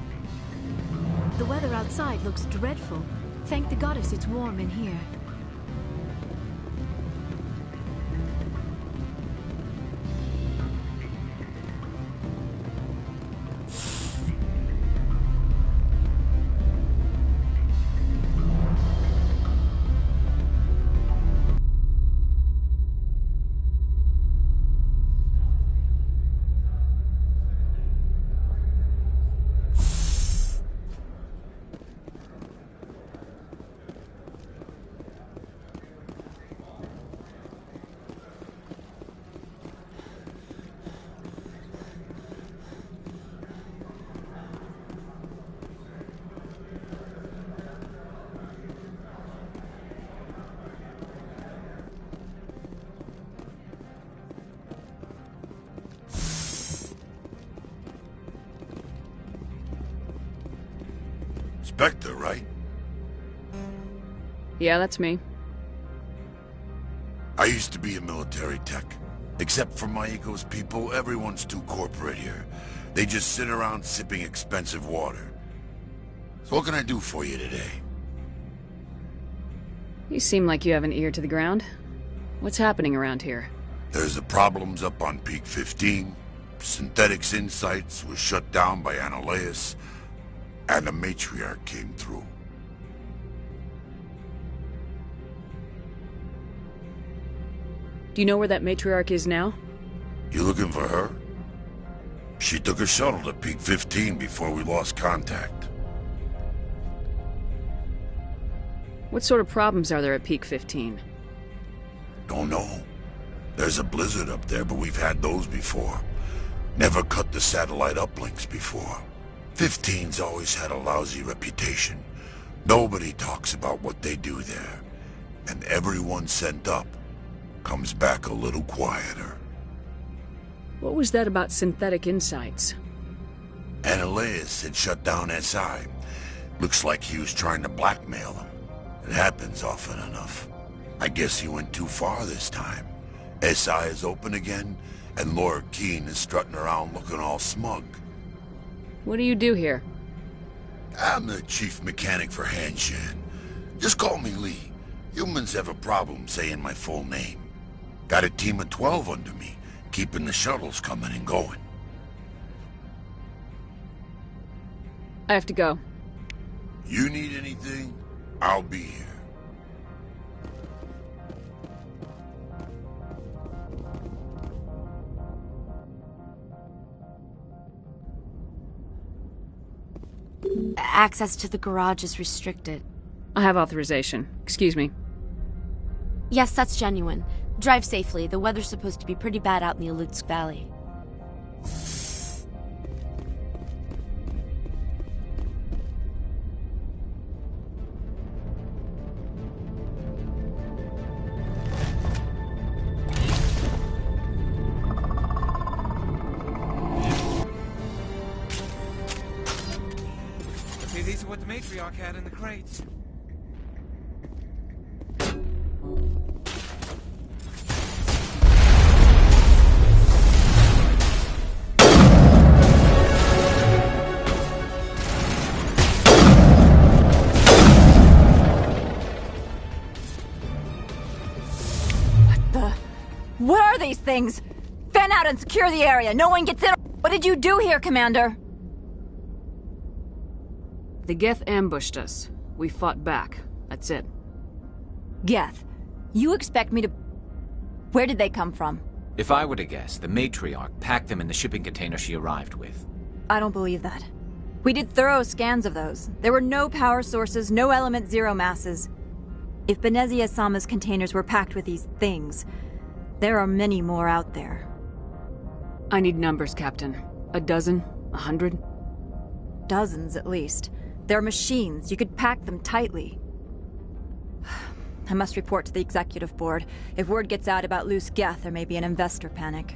The weather outside looks dreadful. Thank the goddess it's warm in here. Spectre, right? Yeah, that's me. I used to be a military tech. Except for Maeko's people, everyone's too corporate here. They just sit around sipping expensive water. So what can I do for you today? You seem like you have an ear to the ground. What's happening around here? There's the problems up on Peak 15. Synthetics Insights was shut down by Analeas. And the matriarch came through. Do you know where that matriarch is now? You looking for her? She took a shuttle to Peak 15 before we lost contact. What sort of problems are there at Peak 15? Don't know. There's a blizzard up there, but we've had those before. Never cut the satellite uplinks before. 15's always had a lousy reputation. Nobody talks about what they do there, and everyone sent up comes back a little quieter. What was that about Synthetic Insights? Analeus had shut down SI. Looks like he was trying to blackmail them. It happens often enough. I guess he went too far this time. SI is open again, and Laura Keene is strutting around looking all smug. What do you do here? I'm the chief mechanic for Hanshan. Just call me Lee. Humans have a problem saying my full name. Got a team of 12 under me, keeping the shuttles coming and going. I have to go. You need anything? I'll be here. Access to the garage is restricted. I have authorization. Excuse me. Yes, that's genuine. Drive safely. The weather's supposed to be pretty bad out in the Alutsk Valley. Okay, these are what the matriarch had in the crates. What are these things? Fan out and secure the area. No one gets in. What did you do here, Commander? The Geth ambushed us. We fought back. That's it. Geth, you expect me to... Where did they come from? If I were to guess, the matriarch packed them in the shipping container she arrived with. I don't believe that. We did thorough scans of those. There were no power sources, no element zero masses. If Benezia-sama's containers were packed with these things, there are many more out there. I need numbers, Captain. A dozen? 100? Dozens, at least. They're machines. You could pack them tightly. I must report to the executive board. If word gets out about loose Geth, there may be an investor panic.